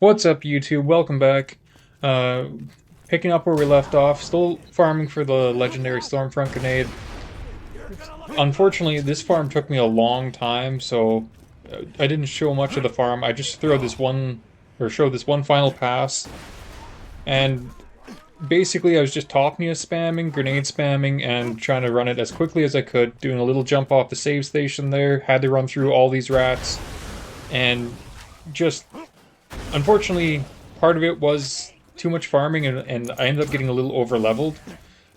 What's up, YouTube? Welcome back. Uh, Picking up where we left off, still farming for the legendary Stormfront grenade. Unfortunately, this farm took me a long time, so I didn't show much of the farm. I just throw this one, or show this one final pass, and basically I was just Topnia spamming, grenade spamming, and trying to run it as quickly as I could, doing a little jump off the save station there, had to run through all these rats, and just unfortunately, part of it was too much farming, and I ended up getting a little over leveled.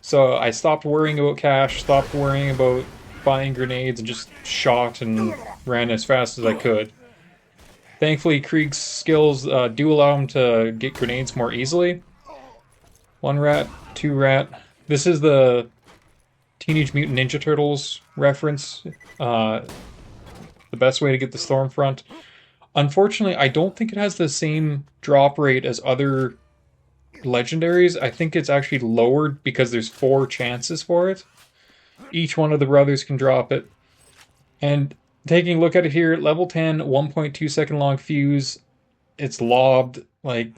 So I stopped worrying about cash, stopped worrying about buying grenades, and just shot and ran as fast as I could. Thankfully, Krieg's skills do allow him to get grenades more easily. One rat, two rat. This is the Teenage Mutant Ninja Turtles reference. The best way to get the Stormfront. Unfortunately, I don't think it has the same drop rate as other legendaries. I think it's actually lowered because there's 4 chances for it. Each one of the brothers can drop it. And taking a look at it here, level 10, 1.2 second long fuse. It's lobbed. Like,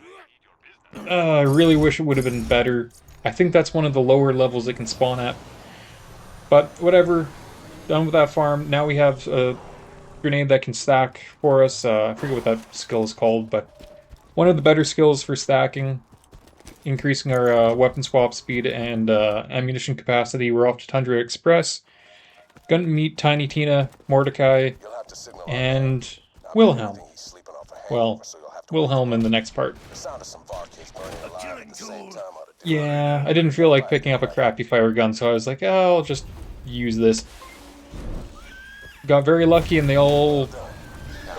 I really wish it would have been better. I think that's one of the lower levels it can spawn at. But whatever. Done with that farm. Now we have a grenade that can stack for us. I forget what that skill is called, but one of the better skills for stacking, increasing our weapon swap speed and ammunition capacity. We're off to Tundra Express. Gonna meet Tiny Tina, Mordecai, and Wilhelm. Well, Wilhelm in the next part. Yeah, I didn't feel like picking up a crappy fire gun, so I was like, oh, I'll just use this. Got very lucky, and they all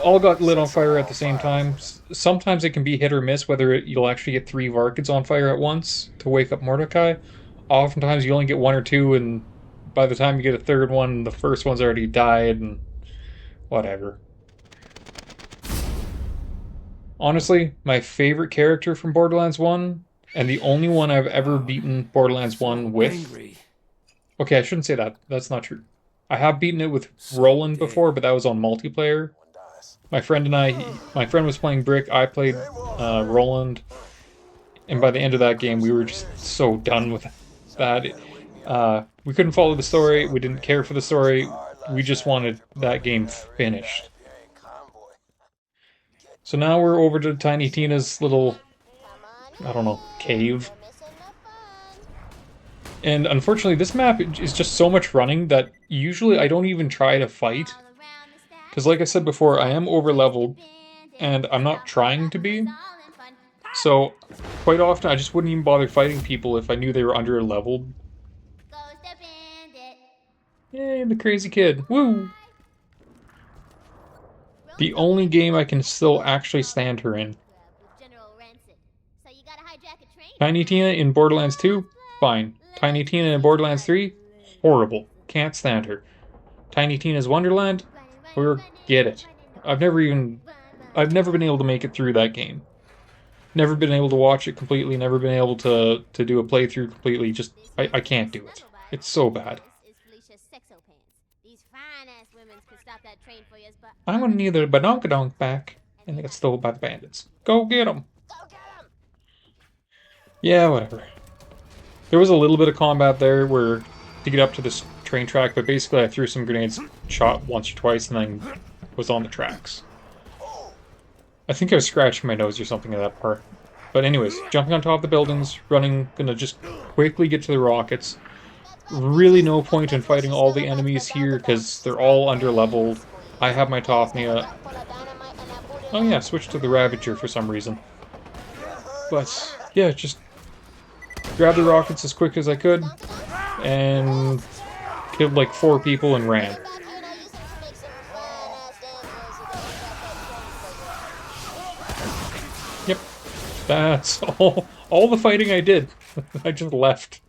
got lit on fire at the same time. Sometimes it can be hit or miss whether you'll actually get 3 Varkids on fire at once to wake up Mordecai. Oftentimes you only get 1 or 2, and by the time you get a third one, the first one's already died, and whatever. Honestly, my favorite character from Borderlands 1, and the only one I've ever beaten Borderlands 1 with... Okay, I shouldn't say that. That's not true. I have beaten it with Roland before, but that was on multiplayer. My friend was playing Brick, I played Roland, and by the end of that game, we were just so done with that. We couldn't follow the story, we didn't care for the story, we just wanted that game finished. So now we're over to Tiny Tina's little, I don't know, cave. And unfortunately, this map is just so much running that usually I don't even try to fight. Because like I said before, I am over-leveled, and I'm not trying to be. So, quite often I just wouldn't even bother fighting people if I knew they were under-leveled. Yay, the crazy kid. Woo! The only game I can still actually stand her in. Tiny Tina in Borderlands 2? Fine. Tiny Tina in Borderlands 3? Horrible. Can't stand her. Tiny Tina's Wonderland? Forget it. I've never been able to make it through that game. Never been able to watch it completely, never been able to do a playthrough completely, just, I can't do it. It's so bad. I'm gonna need the badonkadonk back, and they got stolen by the bandits. Go get them! Yeah, whatever. There was a little bit of combat there where to get up to this train track, but basically I threw some grenades, shot once or twice, and then was on the tracks. I think I was scratching my nose or something in that part. But anyways, jumping on top of the buildings, running, gonna just quickly get to the rockets. Really no point in fighting all the enemies here, because they're all under-leveled. I have my Topnia. Oh yeah, switch to the Ravager for some reason. But, yeah, just grabbed the rockets as quick as I could, and killed like 4 people and ran. Yep, that's all the fighting I did. I just left.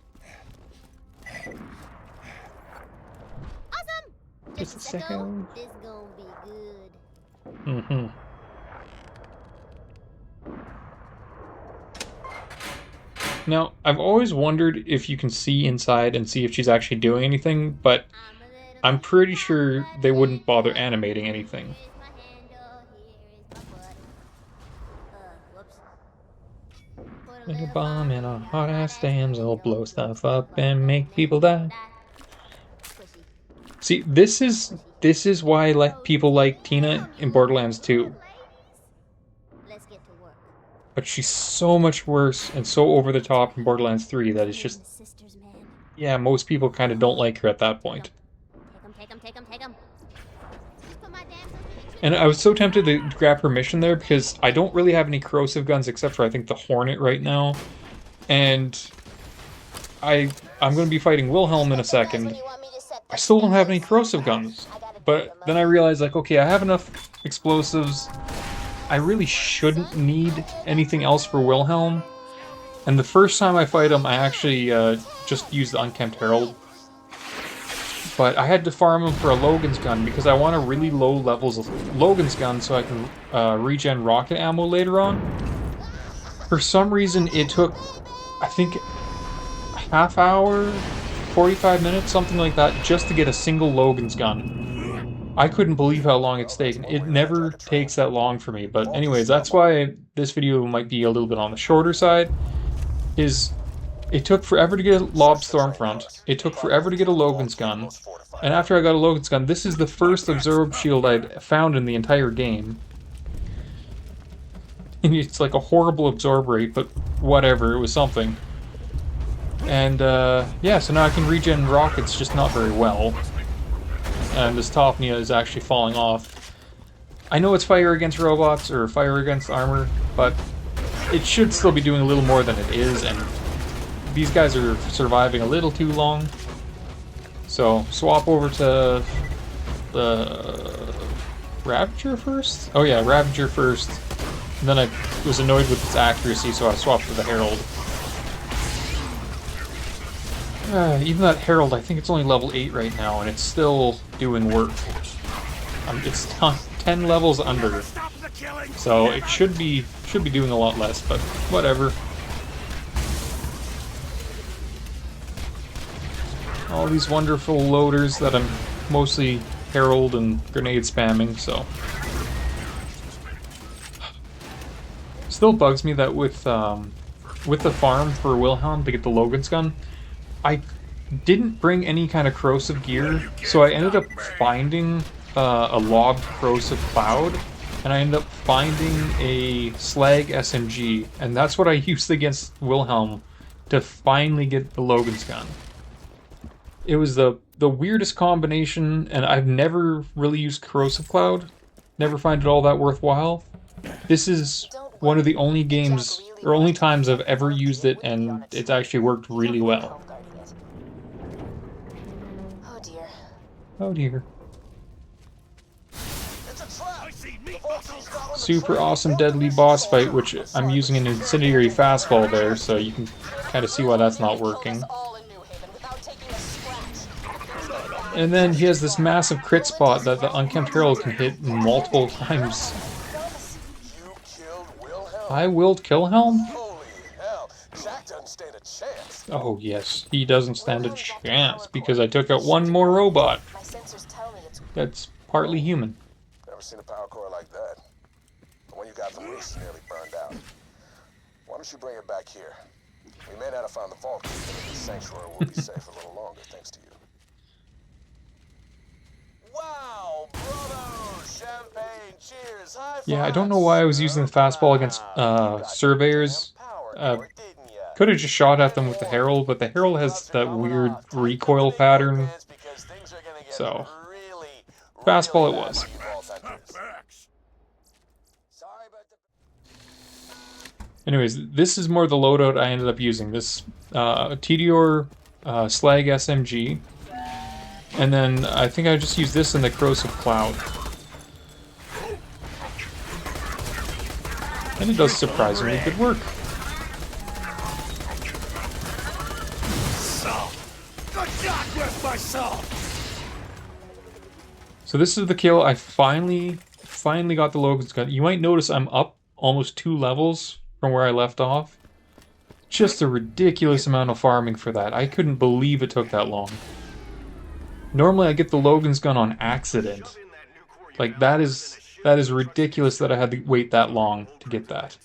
Awesome! Just a second. This gonna be good. Mm-hmm. Now, I've always wondered if you can see inside and see if she's actually doing anything, but I'm pretty sure they wouldn't bother animating anything. Like a bomb in a hot ass dams, it'll blow stuff up and make people die. See, this is why people like Tina in Borderlands 2. Let's get to work. But she's so much worse and so over the top in Borderlands 3 that it's just, Sisters, man. yeah, most people kind of don't like her at that point. Take 'em. Just put my damn sister in And I was so tempted to grab her mission there because I don't really have any corrosive guns except for I think the Hornet right now. And I'm going to be fighting Wilhelm in a second. I still don't have any corrosive guns. But then I realized, like, okay, I have enough explosives. I really shouldn't need anything else for Wilhelm. And the first time I fight him, I actually just used the Unkempt Herald. But I had to farm him for a Logan's gun because I want a really low levels of Logan's gun so I can regen rocket ammo later on. For some reason, it took, I think, a half hour, 45 minutes, something like that, just to get a single Logan's gun. I couldn't believe how long it's taken. It never takes that long for me. But anyways, that's why this video might be a little bit on the shorter side. It took forever to get a Lob Stormfront. It took forever to get a Logan's gun. And after I got a Logan's gun, this is the first Absorb Shield I'd found in the entire game. And it's like a horrible absorb rate, but whatever, it was something. And yeah, so now I can regen rockets, just not very well. And this Topnia is actually falling off. I know it's fire against robots, or fire against armor, but it should still be doing a little more than it is, and these guys are surviving a little too long. So, swap over to the Ravager first? Oh yeah, Ravager first. And then I was annoyed with its accuracy, so I swapped to the Herald. Even that Herald, I think it's only level 8 right now, and it's still doing work. It's 10 levels under, so it should be doing a lot less, but whatever. All these wonderful loaders that I'm mostly Herald and grenade spamming, so. Still bugs me that with the farm for Wilhelm to get the Logan's gun, I didn't bring any kind of corrosive gear, so I ended up finding a lobbed corrosive cloud, and I ended up finding a slag SMG, and that's what I used against Wilhelm to finally get the Logan's gun. It was the weirdest combination, and I've never really used corrosive cloud. Never find it all that worthwhile. This is one of the only games, or only times I've ever used it, and it's actually worked really well. Oh dear. Oh dear. Super awesome deadly boss fight, which I'm using an incendiary fastball there, so you can kind of see why that's not working. And then he has this massive crit spot that the Unkempt Herald can hit multiple times. I willed Kilhelm? Holy hell, Jack doesn't stand a chance. Oh yes, he doesn't stand a chance because I took out one more robot. My sensors tell me it's That's partly human. Never seen a power core like that. The one you got from Reese nearly burned out. Why don't you bring it back here? We may not have found the vault key, but the sanctuary will be safe a little longer thanks to you. Wow, brother! Champagne, cheers, high fives. Yeah, I don't know why I was using the fastball against surveyors. Could have just shot at them with the Herald, but the Herald has that weird recoil pattern. So, fastball it was. Anyways, this is more the loadout I ended up using. This TDR Slag SMG. And then I think I just used this in the Corrosive Cloud. And it does surprisingly good work. So this is the kill. I finally got the Logan's gun. You might notice I'm up almost 2 levels from where I left off. Just a ridiculous amount of farming for that. I couldn't believe it took that long. Normally I get the Logan's gun on accident. Like that is ridiculous that I had to wait that long to get that.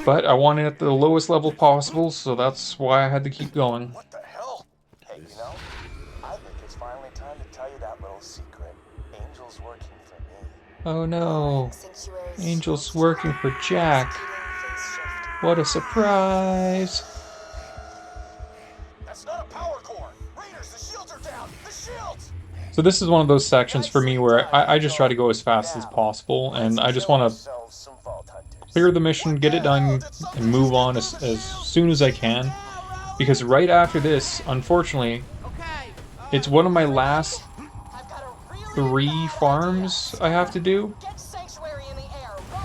But I want it at the lowest level possible, so that's why I had to keep going. What the hell? Hey, you know, I think it's finally time to tell you that little secret. Angel's working for me. Oh no. Sanctuary's Angel's working for Jack. phase shift. What a surprise. That's not a power core. Raiders, the shields are down. The shields! So this is one of those sections for me where I just try to go as fast as possible, and I just want to clear the mission, get it done, and move on as soon as I can. Because right after this, unfortunately, it's one of my last 3 farms I have to do.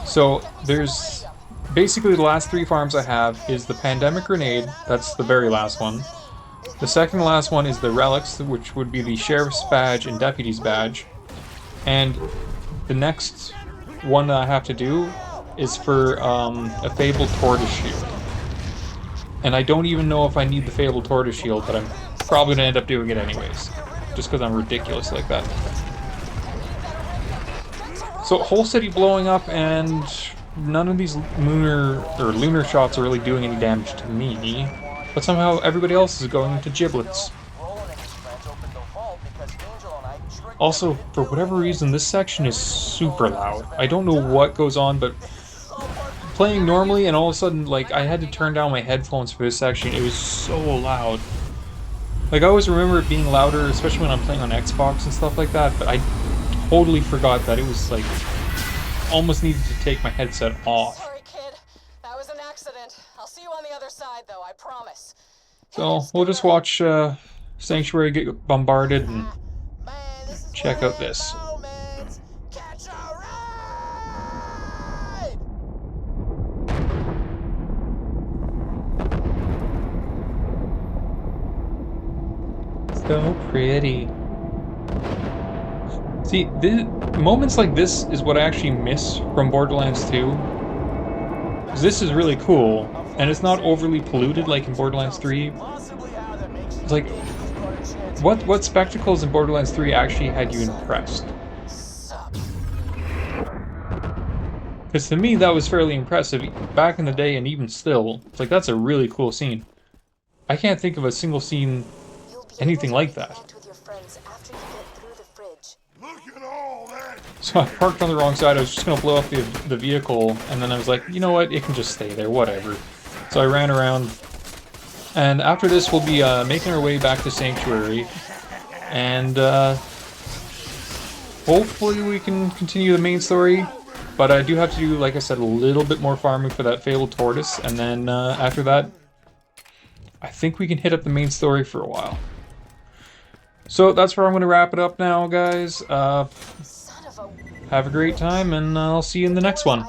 So there's basically the last 3 farms I have is the Pandemic Grenade, that's the very last one. The second to last one is the Relics, which would be the Sheriff's Badge and Deputy's Badge. And the next one that I have to do is for a Fabled Tortoise Shield. And I don't even know if I need the Fabled Tortoise Shield, but I'm probably going to end up doing it anyways. Just because I'm ridiculous like that. So, whole city blowing up, and none of these lunar shots are really doing any damage to me. But somehow everybody else is going into giblets. Also, for whatever reason, this section is super loud. I don't know what goes on, but playing normally and all of a sudden, like, I had to turn down my headphones for this section. It was so loud. Like, I always remember it being louder, especially when I'm playing on Xbox and stuff like that, but I totally forgot that it was, like, almost needed to take my headset off. Sorry, kid. That was an accident. I'll see you on the other side, though, I promise. So, we'll just watch Sanctuary get bombarded and check out this. Catch a ride! So pretty. See, moments like this is what I actually miss from Borderlands 2. 'Cause this is really cool, and it's not overly polluted like in Borderlands 3. It's like, what spectacles in Borderlands 3 actually had you impressed? Because to me, that was fairly impressive back in the day, and even still, it's like, that's a really cool scene. I can't think of a single scene, anything like that. So I parked on the wrong side. I was just going to blow up the vehicle, and then I was like, you know what, it can just stay there, whatever. So I ran around, and after this we'll be making our way back to Sanctuary, and hopefully we can continue the main story, but I do have to do, like I said, a little bit more farming for that Fabled Tortoise, and then after that, I think we can hit up the main story for a while. So that's where I'm going to wrap it up now, guys. Have a great time, and I'll see you in the next one.